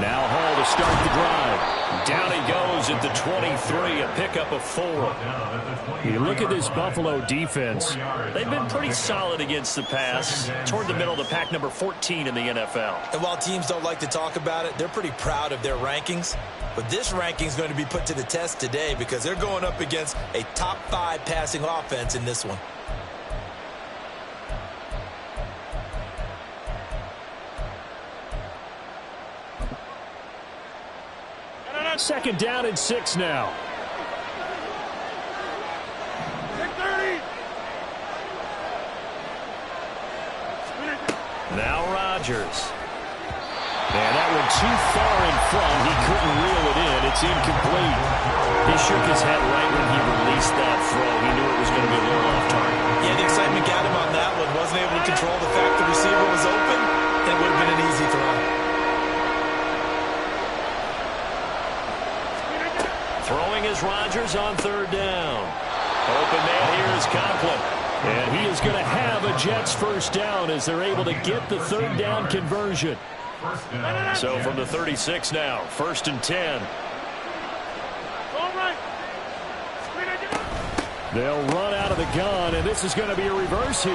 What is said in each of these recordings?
Now Hall to start the drive. Down he goes at the 23, a pickup of 4. You look at this Buffalo defense. They've been pretty solid against the pass. Toward the middle of the pack, number 14 in the NFL. And while teams don't like to talk about it, they're pretty proud of their rankings. But this ranking is going to be put to the test today because they're going up against a top 5 passing offense in this one. Second down and 6 now. Now Rodgers. And that one too far in front. He couldn't reel it in. It's incomplete. He shook his head right when he released that throw. He knew it was going to be a little off target. Yeah, the excitement got him on that one. Wasn't able to control the fact the receiver was open. That would have been an easy throw. Throwing is Rodgers on third down. Open man here is Conklin. And he is going to have a Jets first down as they're able to get the third down conversion. So from the 36 now, 1st and 10. They'll run out of the gun, and this is going to be a reverse here.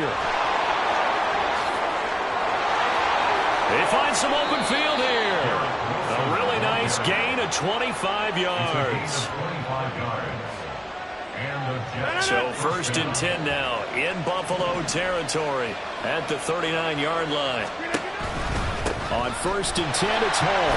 They find some open field here. A really nice gain of 25 yards. So 1st and 10 now in Buffalo territory at the 39-yard line. On 1st and 10, it's Hall.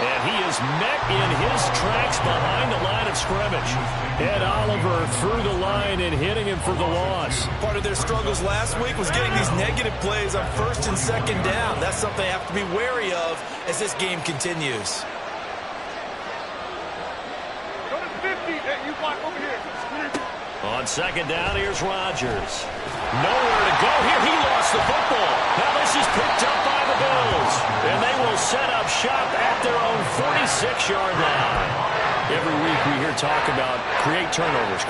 And he is met in his tracks behind the line of scrimmage. Ed Oliver through the line and hitting him for the loss. Part of their struggles last week was getting these negative plays on 1st and 2nd down. That's something they have to be wary of as this game continues. On 2nd down, here's Rodgers. Nowhere to go here. He lost the football. Now this is picked up by the Bills. And they will set up shop at their own 46-yard line. Every week we hear talk about create turnovers.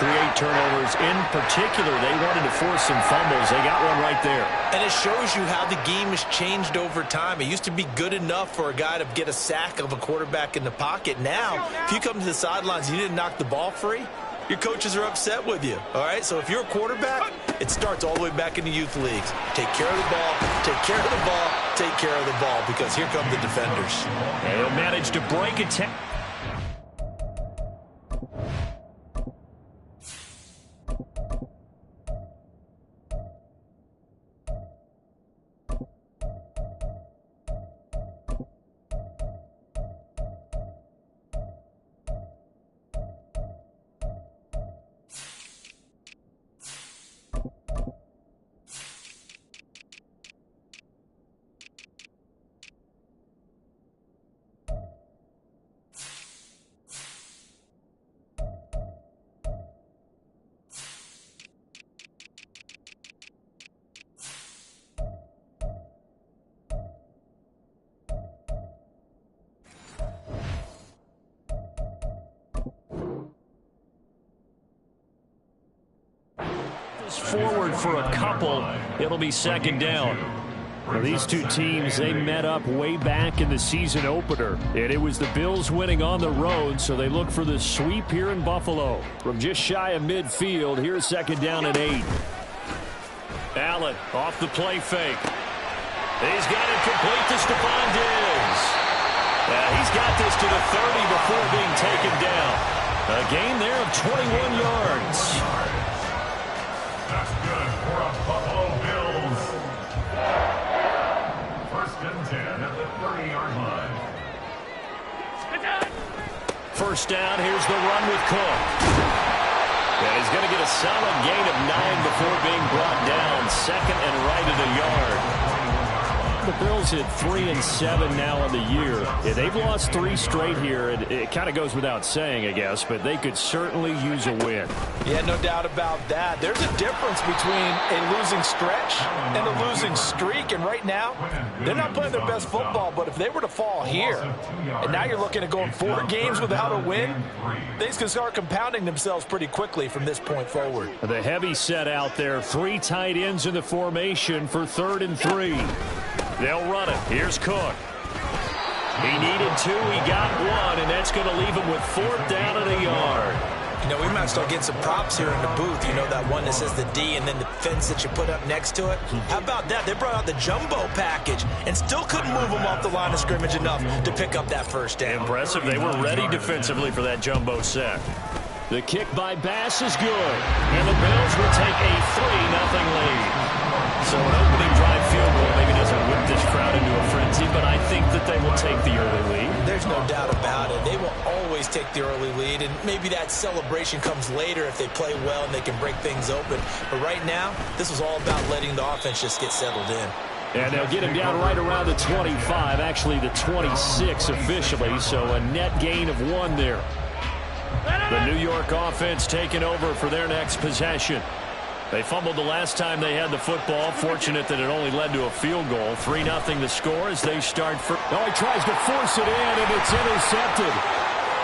In particular, they wanted to force some fumbles. They got one right there. And it shows you how the game has changed over time. It used to be good enough for a guy to get a sack of a quarterback in the pocket. Now, if you come to the sidelines and you didn't knock the ball free, your coaches are upset with you, all right? So if you're a quarterback, it starts all the way back in the youth leagues. Take care of the ball, take care of the ball, take care of the ball, because here come the defenders. They'll manage to break it. Forward for a couple. It'll be 2nd down. Well, these two teams, they met up way back in the season opener, and it was the Bills winning on the road, so they look for the sweep here in Buffalo. From just shy of midfield, here's 2nd down and 8. Allen off the play fake. He's got it complete to Stephon Diggs. He's got this to the 30 before being taken down. A gain there of 21 yards. That's good for a Buffalo Bills. 1st and 10 at the 30-yard line. 1st down, here's the run with Cook. And he's going to get a solid gain of 9 before being brought down. 2nd and right at a yard. The Bills hit 3-7 now on the year. Yeah, they've lost 3 straight here. It kind of goes without saying, I guess, but they could certainly use a win. Yeah, no doubt about that. There's a difference between a losing stretch and a losing streak, and right now, they're not playing their best football, but if they were to fall here, and now you're looking at going 4 games without a win, things can start compounding themselves pretty quickly from this point forward. The heavy set out there, 3 tight ends in the formation for 3rd and 3. They'll run it. Here's Cook. He needed 2, he got 1, and that's going to leave him with 4th down and a yard. You know, we might start getting some props here in the booth. You know, that one that says the D and then the fence that you put up next to it? How about that? They brought out the jumbo package and still couldn't move them off the line of scrimmage enough to pick up that first down. Impressive. They were ready defensively for that jumbo set. The kick by Bass is good, and the Bills will take a 3-0 lead. So an opening drive field goal maybe doesn't whip this crowd into a frenzy, but I think that they will take the early lead. There's no doubt about it. They will always take the early lead, and maybe that celebration comes later if they play well and they can break things open. But right now, this was all about letting the offense just get settled in. And they'll get him down right around the 25, actually the 26 officially, so a net gain of 1 there. The New York offense taking over for their next possession. They fumbled the last time they had the football. Fortunate that it only led to a field goal. 3-0 the score as they start. Oh, he tries to force it in, and it's intercepted.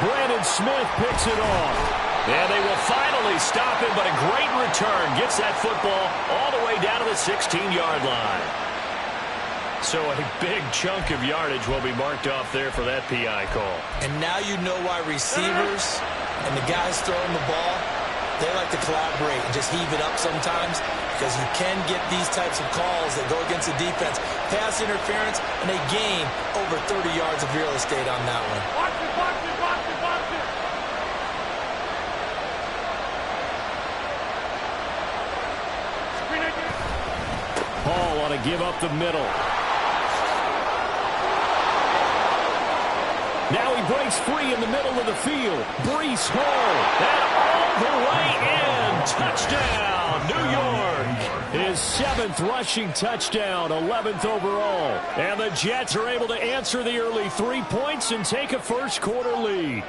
Brandon Smith picks it off. And they will finally stop him, but a great return. Gets that football all the way down to the 16-yard line. So a big chunk of yardage will be marked off there for that PI call. And now you know why receivers and the guys throwing the ball, they like to collaborate and just heave it up sometimes, because you can get these types of calls that go against the defense. Pass interference, and they gain over 30 yards of real estate on that one. Watch it, watch it, watch it, watch it. Hall ought to give up the middle. Now he breaks free in the middle of the field. Breece Hall. And all the way in. Touchdown, New York. His 7th rushing touchdown, 11th overall. And the Jets are able to answer the early 3 points and take a first quarter lead.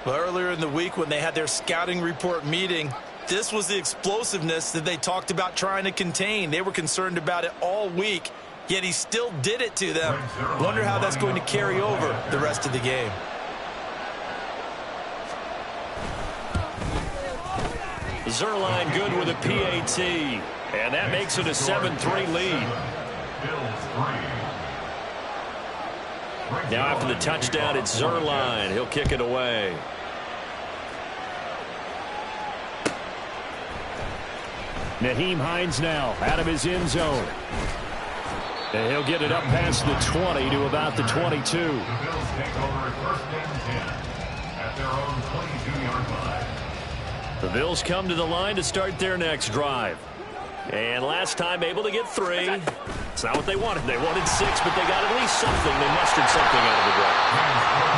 Well, earlier in the week when they had their scouting report meeting, this was the explosiveness that they talked about trying to contain. They were concerned about it all week. Yet he still did it to them. Wonder how that's going to carry over the rest of the game. Zerline good with a PAT. And that makes it a 7-3 lead. Now after the touchdown, it's Zerline. He'll kick it away. Nyheim Hines now out of his end zone. And he'll get it up past the 20 to about the 22. The Bills take over at 1st and 10 at their own 22-yard line. The Bills come to the line to start their next drive. And last time able to get 3. It's not what they wanted. They wanted 6, but they got at least something. They mustered something out of the drive.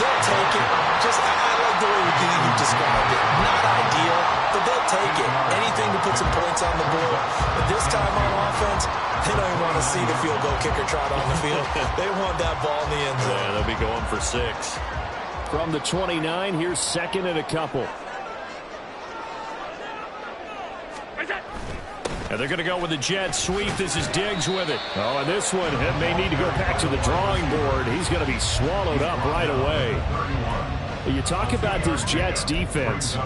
They'll take it. I like the way you described it. Not ideal, but they'll take it. Anything to put some points on the board. But this time on offense, they don't even want to see the field goal kicker trot on the field. They want that ball in the end zone. Yeah, they'll be going for 6. From the 29, here's 2nd and a couple. And they're going to go with the jet sweep. This is Diggs with it. Oh, and this one may need to go back to the drawing board. He's going to be swallowed up right away. You talk about this Jets defense.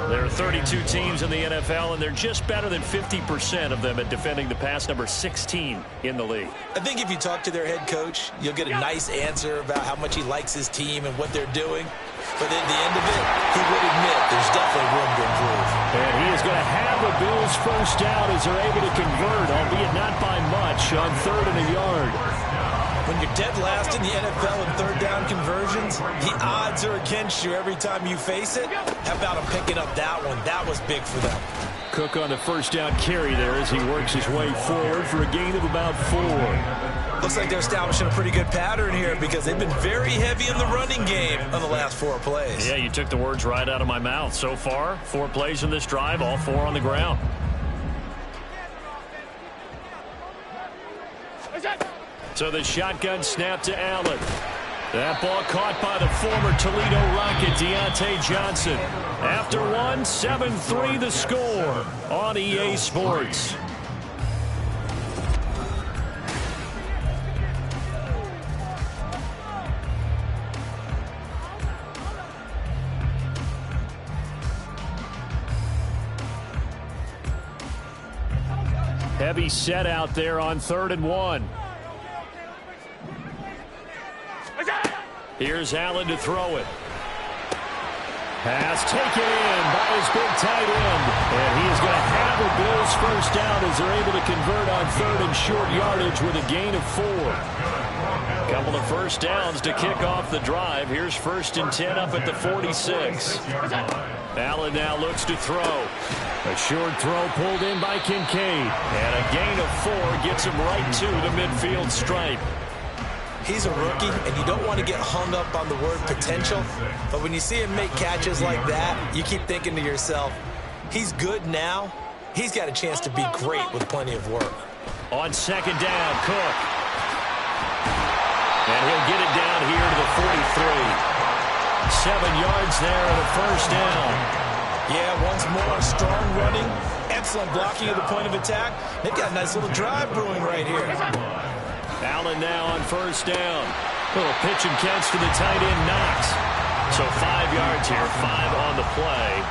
There are 32 teams in the NFL, and they're just better than 50% of them at defending the pass, number 16 in the league. I think if you talk to their head coach, you'll get a nice answer about how much he likes his team and what they're doing. But at the end of it, he would admit there's definitely room to improve. And he is going to have the Bills first down as they're able to convert, albeit not by much, on 3rd and a yard. When you're dead last in the NFL in 3rd down conversions, the odds are against you every time you face it. How about him picking up that one? That was big for them. Cook on the first down carry there as he works his way forward for a gain of about 4. Looks like they're establishing a pretty good pattern here because they've been very heavy in the running game on the last 4 plays. Yeah, you took the words right out of my mouth. So far, 4 plays in this drive, all 4 on the ground. So the shotgun snap to Allen. That ball caught by the former Toledo Rocket, Deontay Johnson. After 1, 7-3 the score on EA Sports. Heavy set out there on 3rd and 1. Here's Allen to throw it. Pass taken in by his big tight end. And he is going to have a Bills first down as they're able to convert on 3rd and short yardage with a gain of 4. Couple of first downs to kick off the drive. Here's 1st and 10 up at the 46. Allen now looks to throw. A short throw pulled in by Kincaid. And a gain of 4 gets him right to the midfield stripe. He's a rookie, and you don't want to get hung up on the word potential. But when you see him make catches like that, you keep thinking to yourself, he's good now. He's got a chance to be great with plenty of work. On 2nd down, Cook. And he'll get it down here to the 43. 7 yards there and a first down. Yeah, once more, strong running, excellent blocking at the point of attack. They've got a nice little drive brewing right here. Allen now on 1st down. Little pitch and catch to the tight end, Knox. So 5 yards here, 5 on the play.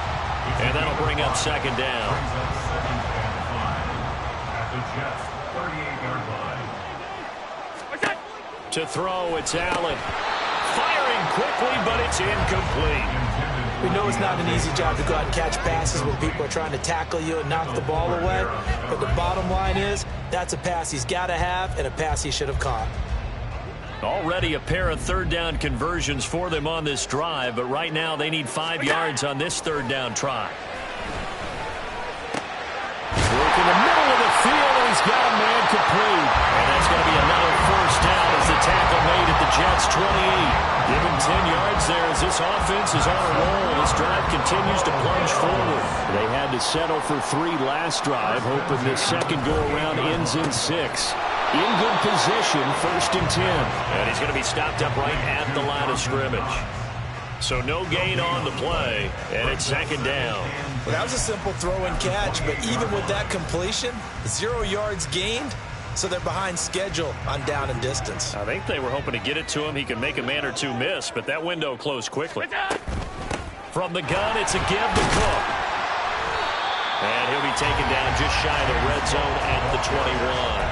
And that'll bring up 2nd down. To throw, it's Allen. Firing quickly, but it's incomplete. We know it's not an easy job to go out and catch passes when people are trying to tackle you and knock the ball away. But the bottom line is, that's a pass he's got to have and a pass he should have caught. Already a pair of 3rd down conversions for them on this drive, but right now they need 5 yards on this 3rd down try. Work in the middle of the field, and he's got a man complete. And that's going to be another first down as the tackle made at the Jets' 28. Give him 10 yards there as this offense is on a roll. This drive continues to plunge forward. They had to settle for 3 last drive, hoping this second go-around ends in 6. In good position, 1st and 10. And he's going to be stopped up right at the line of scrimmage. So no gain on the play, and it's 2nd down. Well, that was a simple throw and catch, but even with that completion, 0 yards gained, so they're behind schedule on down and distance. I think they were hoping to get it to him. He could make a man or two miss, but that window closed quickly. From the gun, it's a give to Cook. And he'll be taken down just shy of the red zone at the 21.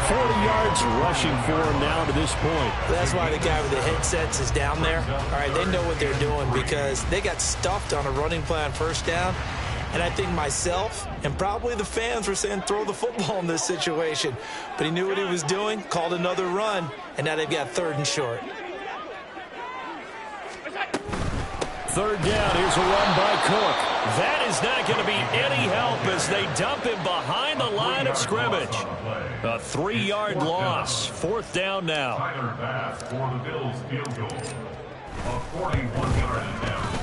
40 yards rushing for him now to this point. That's why the guy with the headsets is down there. All right, they know what they're doing because they got stuffed on a running play on 1st down. And I think myself and probably the fans were saying throw the football in this situation. But he knew what he was doing, called another run, and now they've got 3rd and short. 3rd down, here's a run by Cook. That is not going to be any help as they dump him behind the line of scrimmage. A 3-yard loss. 4th down now.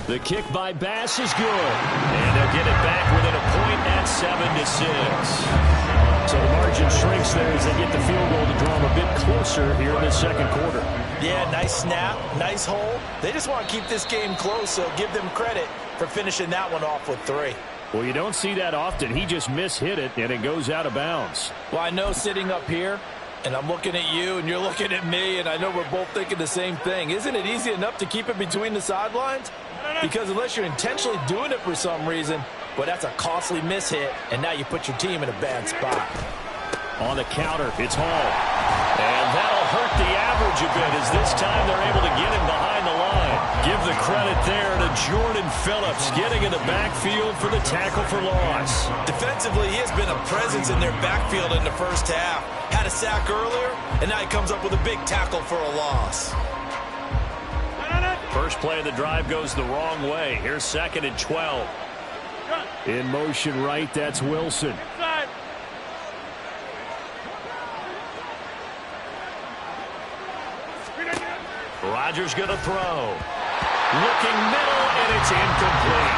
The kick by Bass is good. And they'll get it back within a point at 7-6. So the margin shrinks there as they get the field goal to draw them a bit closer here in the 2nd quarter. Yeah, nice snap, nice hole. They just want to keep this game close, so give them credit for finishing that one off with 3. Well, you don't see that often. He just mishit it, and it goes out of bounds. Well, I know sitting up here, and I'm looking at you, and you're looking at me, and I know we're both thinking the same thing. Isn't it easy enough to keep it between the sidelines? Because unless you're intentionally doing it for some reason, well, that's a costly mishit, and now you put your team in a bad spot. On the counter, it's Hall. And that'll hurt the average a bit as this time they're able to get him behind the line. Give the credit there to Jordan Phillips getting in the backfield for the tackle for loss. Defensively, he has been a presence in their backfield in the 1st half. Had a sack earlier, and now he comes up with a big tackle for a loss. First play of the drive goes the wrong way. Here's 2nd and 12. In motion right, that's Wilson. Rodgers going to throw. Looking middle, and it's incomplete.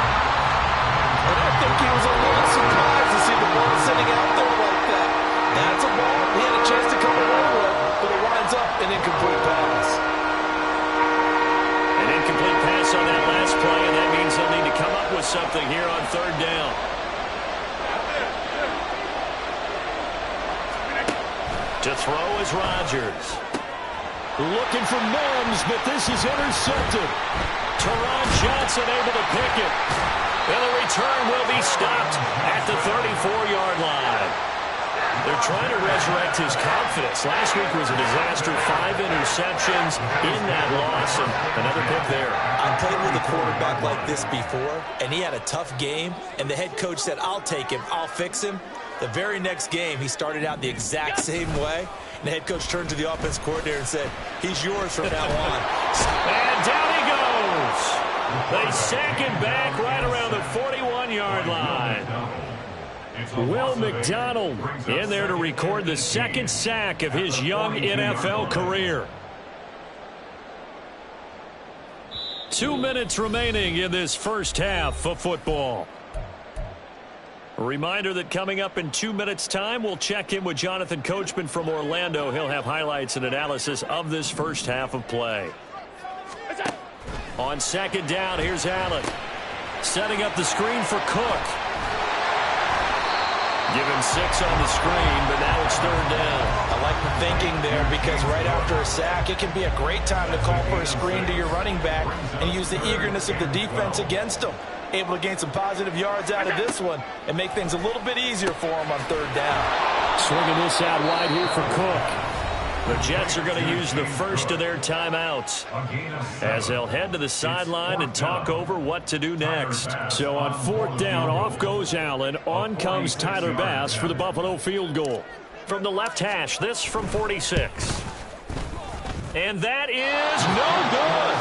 And I think he was a little surprised to see the ball sitting out there like that. That's a ball he had a chance to come away with, but it winds up an incomplete pass. An incomplete pass on that last play, and that means they'll need to come up with something here on 3rd down. To throw is Rodgers. Looking for Mims, but this is intercepted. Teron Johnson able to pick it. And the return will be stopped at the 34-yard line. They're trying to resurrect his confidence. Last week was a disaster. 5 interceptions in that loss, and another pick there. I played with a quarterback like this before, and he had a tough game, and the head coach said, I'll take him, I'll fix him. The very next game, he started out the exact same way. And the head coach turned to the offense coordinator and said, he's yours from now on. And down he goes. They sack him back right around the 41-yard line. Will McDonald in there to record the second sack of his young NFL career. 2 minutes remaining in this first half of football. A reminder that coming up in 2 minutes' time, we'll check in with Jonathan Coachman from Orlando. He'll have highlights and analysis of this first half of play. On second down, here's Allen. Setting up the screen for Cook. Given 6 on the screen, but now it's third down. I like the thinking there because right after a sack, it can be a great time to call for a screen to your running back and use the eagerness of the defense against them. Able to gain some positive yards out of this one and make things a little bit easier for him on third down. Swinging this out wide here for Cook. The Jets are going to use the first of their timeouts as they'll head to the sideline and talk over what to do next. So on fourth down, off goes Allen. On comes Tyler Bass for the Buffalo field goal. From the left hash, this from 46. And that is no good.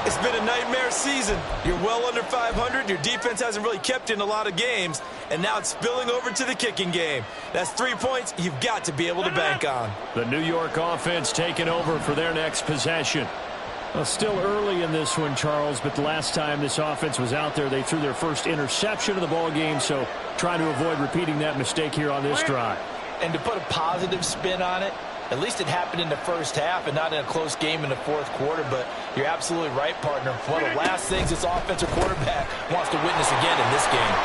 It's been a nightmare season. You're well under 500. Your defense hasn't really kept in a lot of games. And now it's spilling over to the kicking game. That's 3 points you've got to be able to bank on. The New York offense taking over for their next possession. Well, still early in this one, Charles, but the last time this offense was out there, they threw their first interception of the ball game, so trying to avoid repeating that mistake here on this drive. And to put a positive spin on it, at least it happened in the first half and not in a close game in the fourth quarter. But you're absolutely right, partner. One of the last things this offensive quarterback wants to witness again in this game.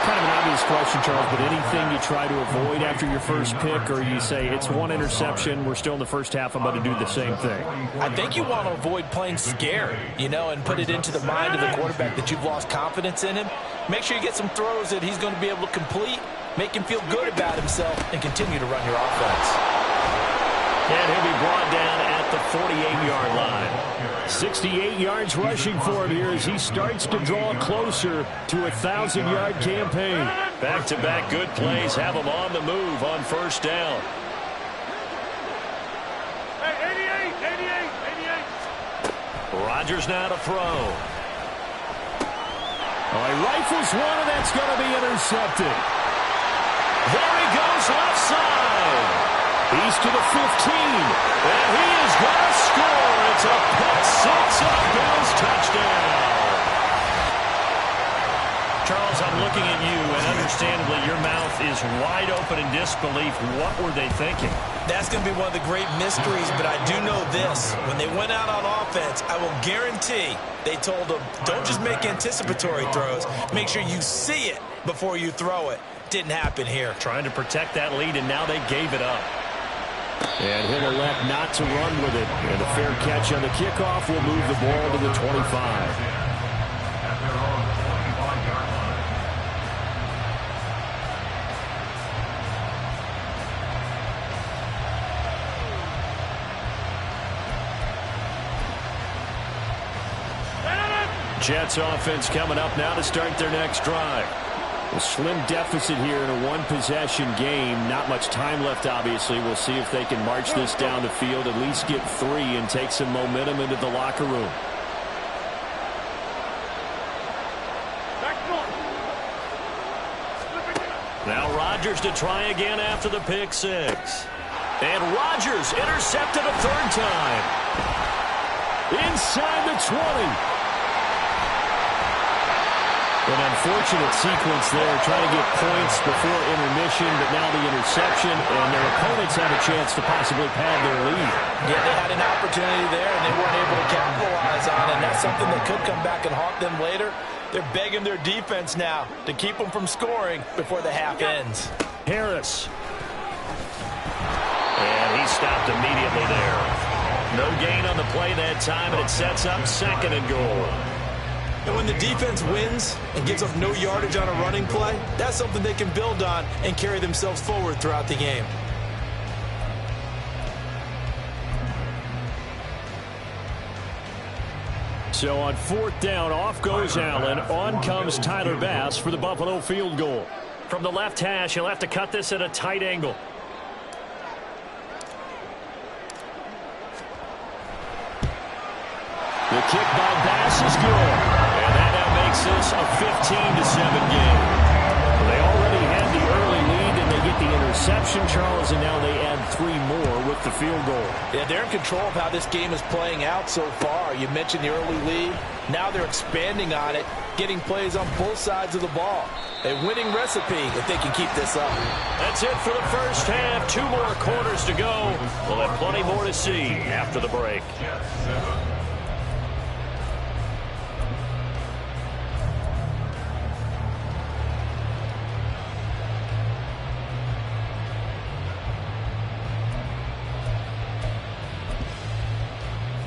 Kind of an obvious question, Charles, but anything you try to avoid after your first pick, or you say it's one interception, we're still in the first half, I'm going to do the same thing? I think you want to avoid playing scared, and put it into the mind of the quarterback that you've lost confidence in him. Make sure you get some throws that he's going to be able to complete, make him feel good about himself, and continue to run your offense. And he'll be brought down at the 48-yard line. 68 yards rushing for him here as he starts to draw closer to a 1,000-yard campaign. Back-to-back good plays have him on the move on first down. Hey, 88. Rodgers now to throw. Oh, he rifles one, and that's going to be intercepted. There he goes left side. He's to the 15, and he is going to score. It's a pick six and a Bills touchdown. Charles, I'm looking at you, and understandably, your mouth is wide open in disbelief. What were they thinking? That's going to be one of the great mysteries, but I do know this. When they went out on offense, I will guarantee they told them, don't just make anticipatory throws. Make sure you see it before you throw it. Didn't happen here. Trying to protect that lead, and now they gave it up. And he'll elect not to run with it. And a fair catch on the kickoff will move the ball to the 25. Jets offense coming up now to start their next drive. A slim deficit here in a one-possession game. Not much time left, obviously. We'll see if they can march this down the field, at least get 3, and take some momentum into the locker room. Now Rodgers to try again after the pick six. And Rodgers intercepted a third time. Inside the 20. An unfortunate sequence there, trying to get points before intermission, but now the interception, and their opponents have a chance to possibly pad their lead. Yeah, they had an opportunity there, and they weren't able to capitalize on it, and that's something that could come back and haunt them later. They're begging their defense now to keep them from scoring before the half ends. Harris. And he stopped immediately there. No gain on the play that time, and it sets up second and goal. And when the defense wins and gives up no yardage on a running play, that's something they can build on and carry themselves forward throughout the game. So on 4th down, off goes Allen. On comes Tyler Bass for the Buffalo field goal. From the left hash, he'll have to cut this at a tight angle. The kick by Bass is good. And that now makes this a 15-7 game. They already had the early lead, and they get the interception, Charles, and now they add 3 more with the field goal. Yeah, they're in control of how this game is playing out so far. You mentioned the early lead. Now they're expanding on it, getting plays on both sides of the ball. A winning recipe if they can keep this up. That's it for the first half. 2 more quarters to go. We'll have plenty more to see after the break.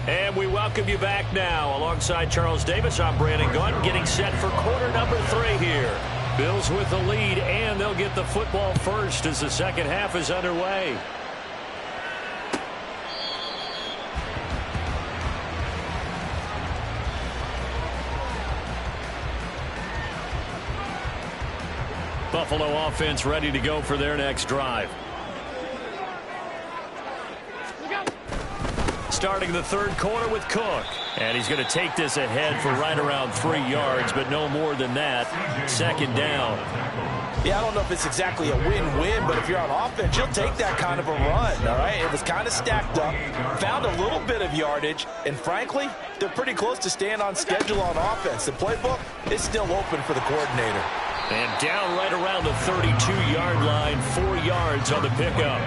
And we welcome you back now. Alongside Charles Davis, I'm Brandon Gunn, getting set for quarter number 3 here. Bills with the lead, and they'll get the football first as the second half is underway. Buffalo offense ready to go for their next drive. Starting the 3rd quarter with Cook. And he's going to take this ahead for right around 3 yards, but no more than that. 2nd down. Yeah, I don't know if it's exactly a win-win, but if you're on offense, you'll take that kind of a run, all right? It was kind of stacked up, found a little bit of yardage, and frankly, they're pretty close to staying on schedule on offense. The playbook is still open for the coordinator. And down right around the 32-yard line, 4 yards on the pickup.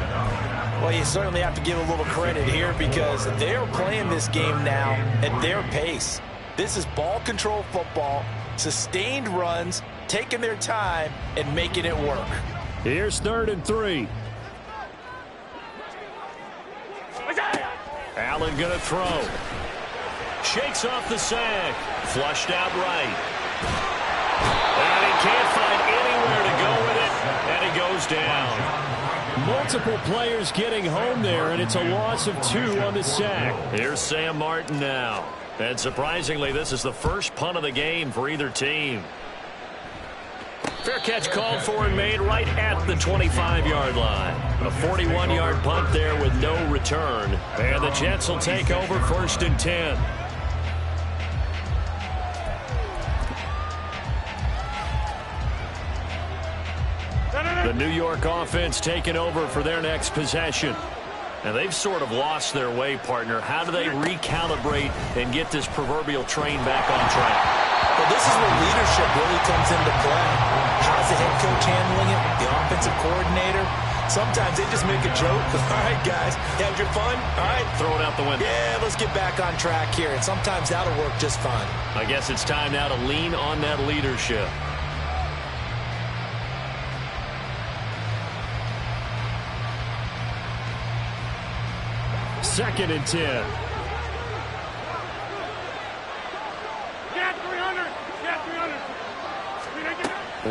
Well, you certainly have to give a little credit here because they're playing this game now at their pace. This is ball control football, sustained runs, taking their time, and making it work. Here's 3rd and 3. Allen going to throw. Shakes off the sack. Flushed out right. And he can't find anywhere to go with it, and he goes down. Multiple players getting home there, and it's a loss of 2 on the sack. Here's Sam Martin now. And surprisingly, this is the first punt of the game for either team. Fair catch called for and made right at the 25-yard line. A 41-yard punt there with no return. And the Jets will take over 1st and 10. The New York offense taking over for their next possession. And they've sort of lost their way, partner. How do they recalibrate and get this proverbial train back on track? Well, this is where leadership really comes into play. How's the head coach handling it? The offensive coordinator? Sometimes they just make a joke. All right, guys, you had your fun? All right. Throw it out the window. Yeah, let's get back on track here. And sometimes that'll work just fine. I guess it's time now to lean on that leadership. Second and 10.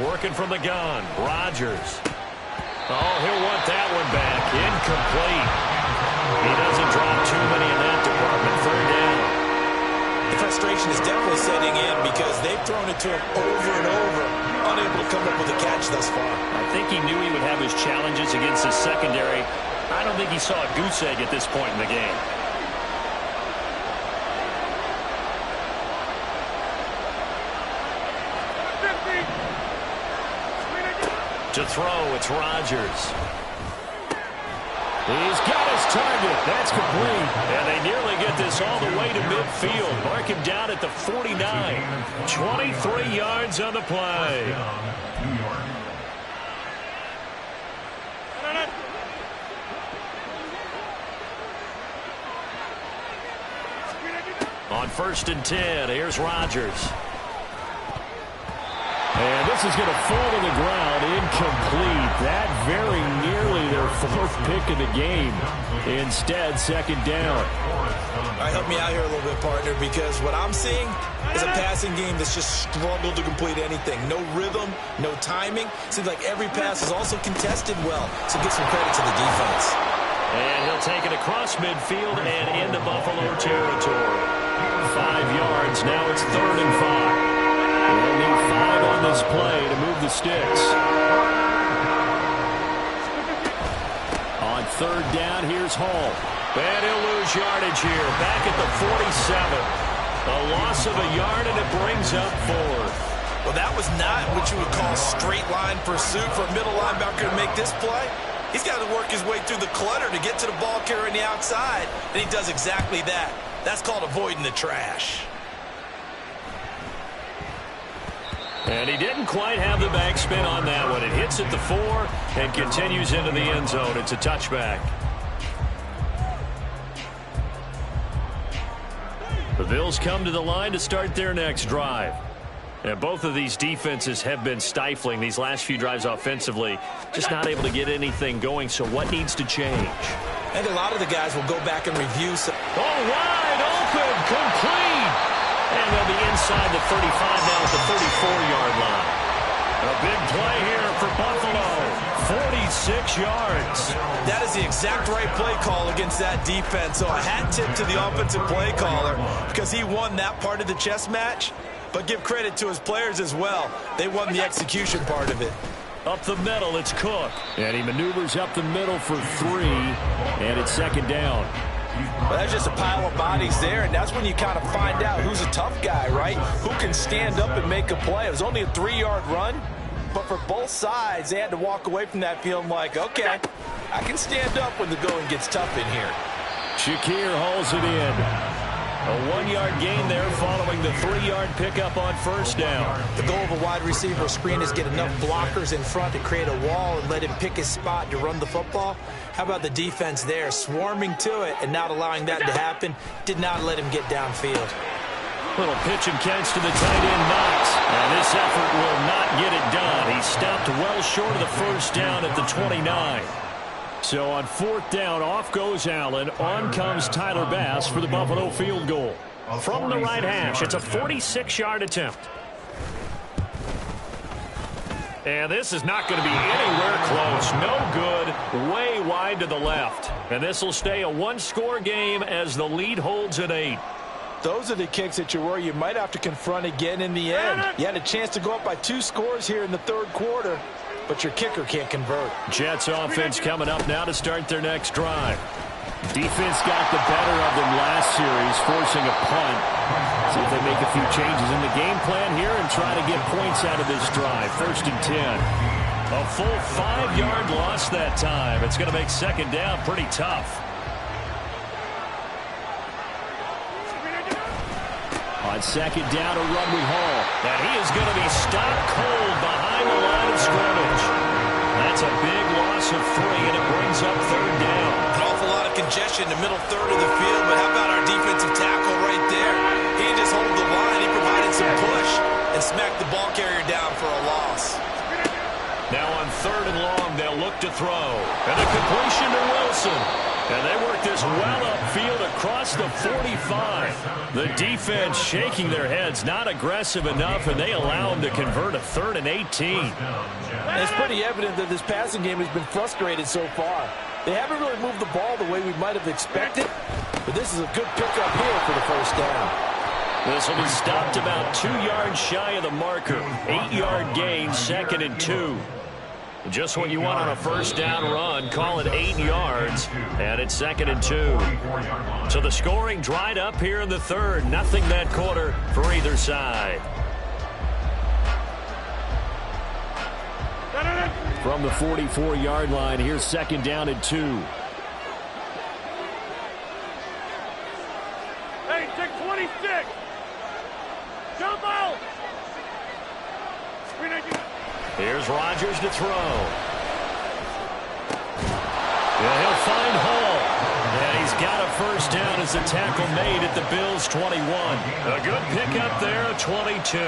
Working from the gun. Rodgers. Oh, he'll want that one back. Incomplete. He doesn't drop too many in that department. 3rd down. The frustration is definitely setting in because they've thrown it to him over and over, unable to come up with a catch thus far. I think he knew he would have his challenges against his secondary. I don't think he saw a goose egg at this point in the game. To throw, it's Rodgers. He's got his target. That's complete. And they nearly get this all the way to midfield. Mark him down at the 49. 23 yards on the play. On 1st and 10, here's Rodgers. And This is going to fall to the ground, incomplete. That very nearly their fourth pick of the game. Instead, second down. All right, help me out here a little bit, partner, because what I'm seeing is a passing game that's just struggled to complete anything. No rhythm, no timing. Seems like every pass is also contested well, so give some credit to the defense. And he'll take it across midfield and into Buffalo territory. 5 yards, now it's 3rd and 5. They'll need 5 on this play to move the sticks. On 3rd down, here's Hall. And he'll lose yardage here. Back at the 47. A loss of a yard, and it brings up 4th. Well, that was not what you would call straight line pursuit for a middle linebacker to make this play. He's got to work his way through the clutter to get to the ball carrier on the outside, and he does exactly that. That's called avoiding the trash. And he didn't quite have the backspin on that one. It hits at the 4 and continues into the end zone. It's a touchback. The Bills come to the line to start their next drive. And both of these defenses have been stifling these last few drives offensively. Just not able to get anything going, so what needs to change? I think a lot of the guys will go back and review. Wide open, complete. And they'll be inside the 35 now at the 34-yard line. A big play here for Buffalo. 46 yards. That is the exact right play call against that defense. So a hat tip to the offensive play caller because he won that part of the chess match. But give credit to his players as well. They won the execution part of it. Up the middle, it's Cook. And he maneuvers up the middle for 3. And it's second down. Well, that's just a pile of bodies there, and that's when you kind of find out who's a tough guy, right? Who can stand up and make a play. It was only a 3-yard run, but for both sides, they had to walk away from that feeling like, okay, I can stand up when the going gets tough in here. Shakir hauls it in. A 1-yard gain there following the 3-yard pickup on first down. The goal of a wide receiver screen is get enough blockers in front to create a wall and let him pick his spot to run the football. How about the defense there, swarming to it and not allowing that to happen? Did not let him get downfield. Little pitch and catch to the tight end, Knox. And this effort will not get it done. He stopped well short of the first down at the 29. So on 4th down, off goes Allen. On comes Tyler Bass for the Buffalo field goal. From the right hash, it's a 46-yard attempt. And this is not going to be anywhere close. No good. Way wide to the left. And this will stay a 1-score game as the lead holds at 8. Those are the kicks that you worry you might have to confront again in the end. You had a chance to go up by 2 scores here in the 3rd quarter, but your kicker can't convert. Jets offense coming up now to start their next drive. Defense got the better of them last series, forcing a punt. See if they make a few changes in the game plan here and try to get points out of this drive. 1st and 10. A full 5-yard loss that time. It's going to make second down pretty tough. On second down, a run with Hall. And he is going to be stopped cold behind the line of scrimmage. That's a big loss of 3, and it brings up 3rd down. An awful lot of congestion in the middle 3rd of the field, but how about our defensive tackle right there? He didn't just hold the line, he provided some push and smacked the ball carrier down for a loss. Now on 3rd and long, they'll look to throw. And a completion to Wilson. And they work this well upfield across the 45. The defense shaking their heads, not aggressive enough, and they allow them to convert a 3rd and 18. And it's pretty evident that this passing game has been frustrated so far. They haven't really moved the ball the way we might have expected, but this is a good pickup here for the 1st down. This will be stopped about 2 yards shy of the marker. 8-yard gain, 2nd and 2. Just what you want on a 1st down run. Call it 8 yards, and it's 2nd and 2. So the scoring dried up here in the 3rd. Nothing that quarter for either side. From the 44-yard line, here's 2nd down and 2. Hey, take 26. Jump out. Here's Rodgers to throw. Yeah, he'll find Hall. And he's got a 1st down as the tackle made at the Bills' 21. A good pickup there, 22.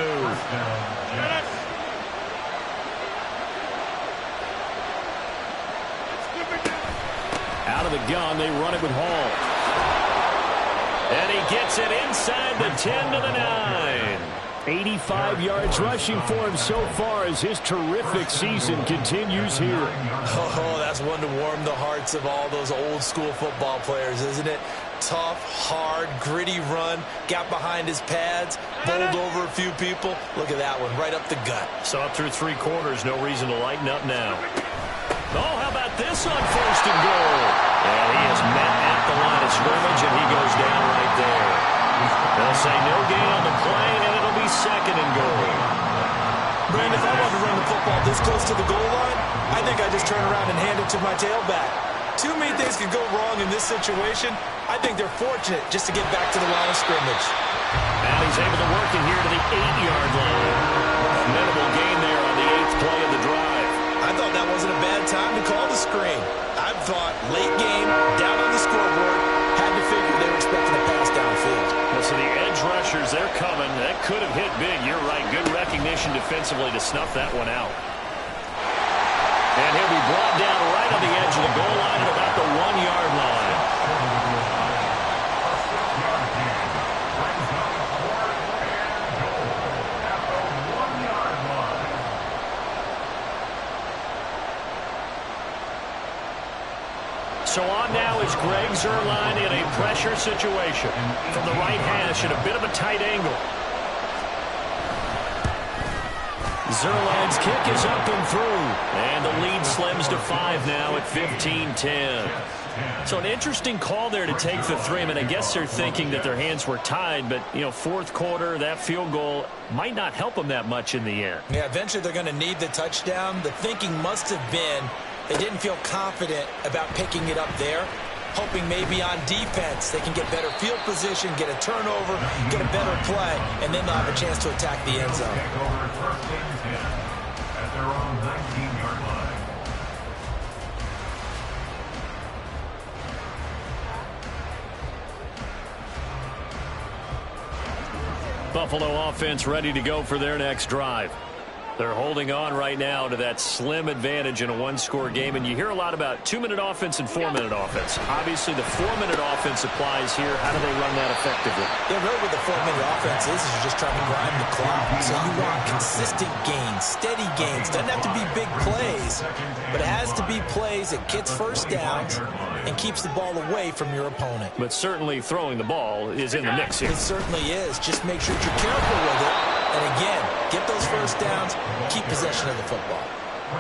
out of the gun. They run it with Hall. And he gets it inside the 10 to the 9. 85 yards rushing for him so far as his terrific season continues here. Oh, that's one to warm the hearts of all those old school football players, isn't it? Tough, hard, gritty run, got behind his pads, bowled over a few people. Look at that one, right up the gut. Saw it through 3 quarters, no reason to lighten up now. Oh, how about this on 1st and goal? And he is met at the line of scrimmage, and he goes down right there. They'll say no gain on the play, and it'll be 2nd and goal. Brandon, if I wanted to run the football this close to the goal line, I think I just turn around and hand it to my tailback. Too many things could go wrong in this situation. I think they're fortunate just to get back to the line of scrimmage. And he's able to work it here to the 8-yard line. Minimal gain there on the 8th play of the drive. I thought that wasn't a bad time to call the screen. I thought late game, down on the scoreboard, had to figure they were expecting a pass downfield. Well, so the edge rushers, they're coming. That could have hit big. You're right. Good recognition defensively to snuff that one out. And he'll be brought down right on the edge of the goal line at about the 1-yard line. So on now is Greg Zuerlein in a pressure situation from the right hash at a bit of a tight angle. Zuerlein's kick is up and through, and the lead slims to 5 now at 15-10. So an interesting call there to take the 3. I mean, I guess they're thinking that their hands were tied, but, you know, 4th quarter, that field goal might not help them that much in the end. Yeah, eventually they're going to need the touchdown. The thinking must have been they didn't feel confident about picking it up there, hoping maybe on defense they can get better field position, get a turnover, get a better play, and then they'll have a chance to attack the end zone. At their own 19-yard line. Buffalo offense ready to go for their next drive. They're holding on right now to that slim advantage in a 1-score game, and you hear a lot about 2-minute offense and 4-minute offense. Obviously, the 4-minute offense applies here. How do they run that effectively? Yeah, really what the 4-minute offense is you're just trying to grind the clock. So you want consistent gains, steady gains. Doesn't have to be big plays, but it has to be plays that gets first downs and keeps the ball away from your opponent. But certainly throwing the ball is in the mix here. It certainly is. Just make sure you're careful with it. And again, get those first downs, keep possession of the football.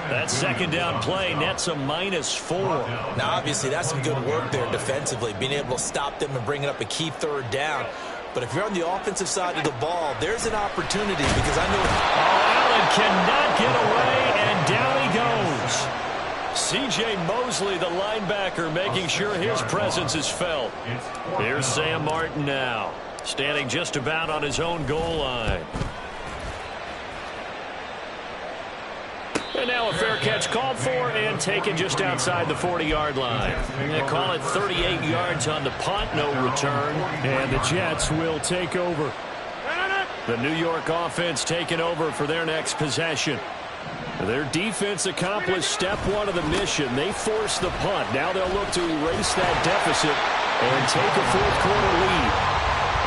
That 2nd down play nets a -4. Now, obviously, that's some good work there defensively, being able to stop them and bringing up a key 3rd down. But if you're on the offensive side of the ball, there's an opportunity because I know... Oh, Allen cannot get away, and down he goes. C.J. Mosley, the linebacker, making sure his presence is felt. Here's Sam Martin now, standing just about on his own goal line. And now a fair catch called for and taken just outside the 40-yard line. They call it 38 yards on the punt, no return. And the Jets will take over. The New York offense taking over for their next possession. Their defense accomplished step 1 of the mission. They forced the punt. Now they'll look to erase that deficit and take a 4th quarter lead.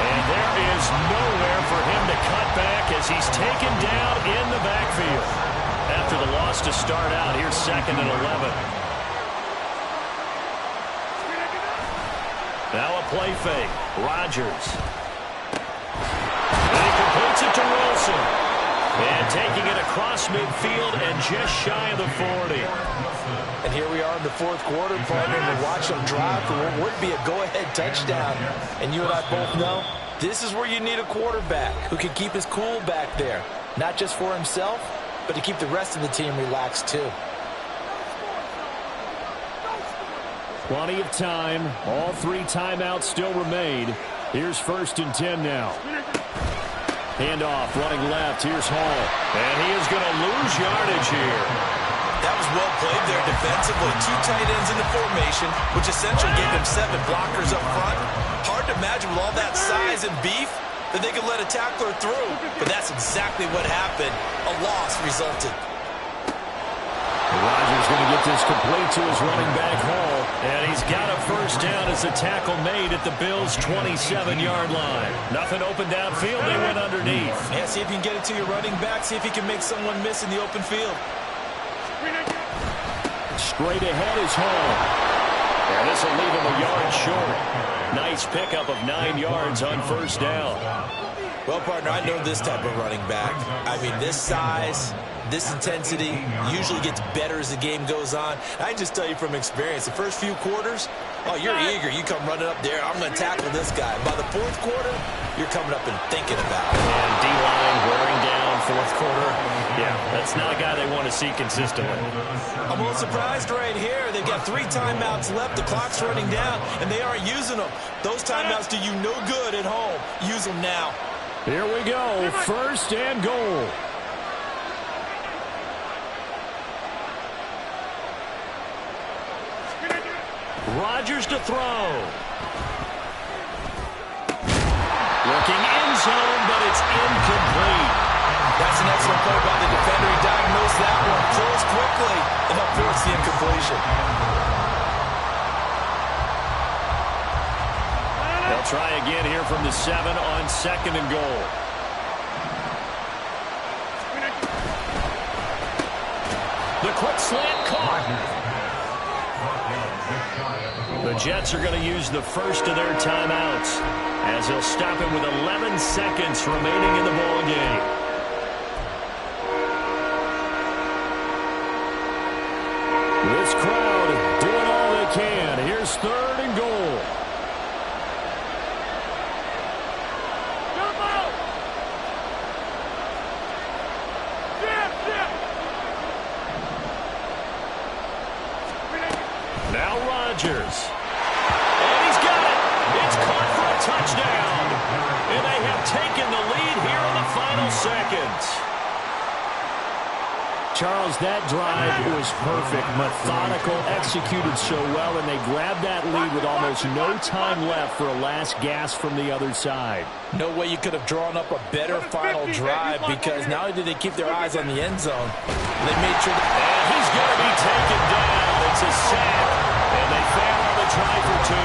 And there is nowhere for him to cut back as he's taken down in the backfield. After the loss to start out, here's 2nd and 11. Now a play fake. Rodgers. And he completes it to Wilson. And taking it across midfield and just shy of the 40. And here we are in the 4th quarter, partner, and watch them drive for what would be a go-ahead touchdown. And you and I both know this is where you need a quarterback who can keep his cool back there. Not just for himself, but to keep the rest of the team relaxed too. Plenty of time. All 3 timeouts still remain. Here's 1st and 10 now. Handoff, running left. Here's Hall. And he is going to lose yardage here. That was well played there defensively. 2 tight ends in the formation, which essentially gave him 7 blockers up front. Hard to imagine with all that size and beef that they could let a tackler through. But that's exactly what happened. A loss resulted. Rodgers going to get this complete to his running back Hall. And he's got a first down as the tackle made at the Bills' 27-yard line. Nothing open downfield. They went underneath. Yeah, see if you can get it to your running back. See if you can make someone miss in the open field. Straight ahead is Hall. And this will leave him a yard short. Nice pickup of 9 yards on first down. Well, partner, I know this type of running back. I mean, this size, this intensity usually gets better as the game goes on. I can just tell you from experience, the first few quarters, oh, you're eager. You come running up there, I'm going to tackle this guy. By the fourth quarter, you're coming up and thinking about it. And D-line wearing down fourth quarter. Yeah, that's not a guy they want to see consistently. I'm a little surprised right here. They've got 3 timeouts left. The clock's running down, and they aren't using them. Those timeouts do you no good at home. Use them now. Here we go. First and goal. Rodgers to throw. Looking end zone, but it's incomplete. That's an excellent play by the defender. He diagnosed that one, closed quickly, and helped force the incompletion. They'll try again here from the 7 on second and goal. The quick slant caught. The Jets are going to use the first of their timeouts as they'll stop him with 11 seconds remaining in the ball game. This crowd doing all they can. Here's third and goal. Now Rodgers. And he's got it. It's caught for a touchdown. And they have taken the lead here in the final seconds. Charles, that drive was perfect, methodical, executed so well, and they grabbed that lead with almost no time left for a last gasp from the other side. No way you could have drawn up a better final drive, because not only did they keep their eyes on the end zone, they made sure that... And he's going to be taken down. It's a sack, and they fail on the try for 2.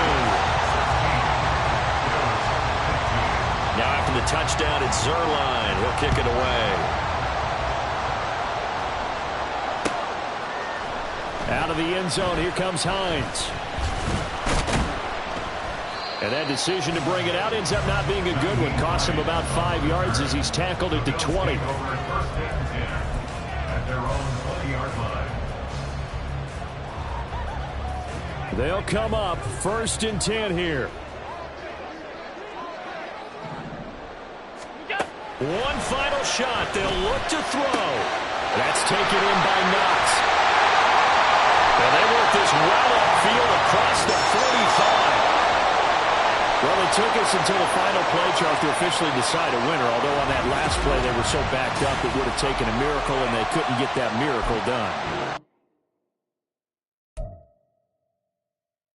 Now after the touchdown, it's Zerline. He'll kick it away. Out of the end zone, here comes Hines. And that decision to bring it out ends up not being a good one. Costs him about 5 yards as he's tackled at the 20. They'll come up 1st and 10 here. One final shot. They'll look to throw. That's taken in by Knox. And they work this well upfield across the 45. Well, it took us until the final play, Charles, to officially decide a winner, although on that last play they were so backed up it would have taken a miracle, and they couldn't get that miracle done.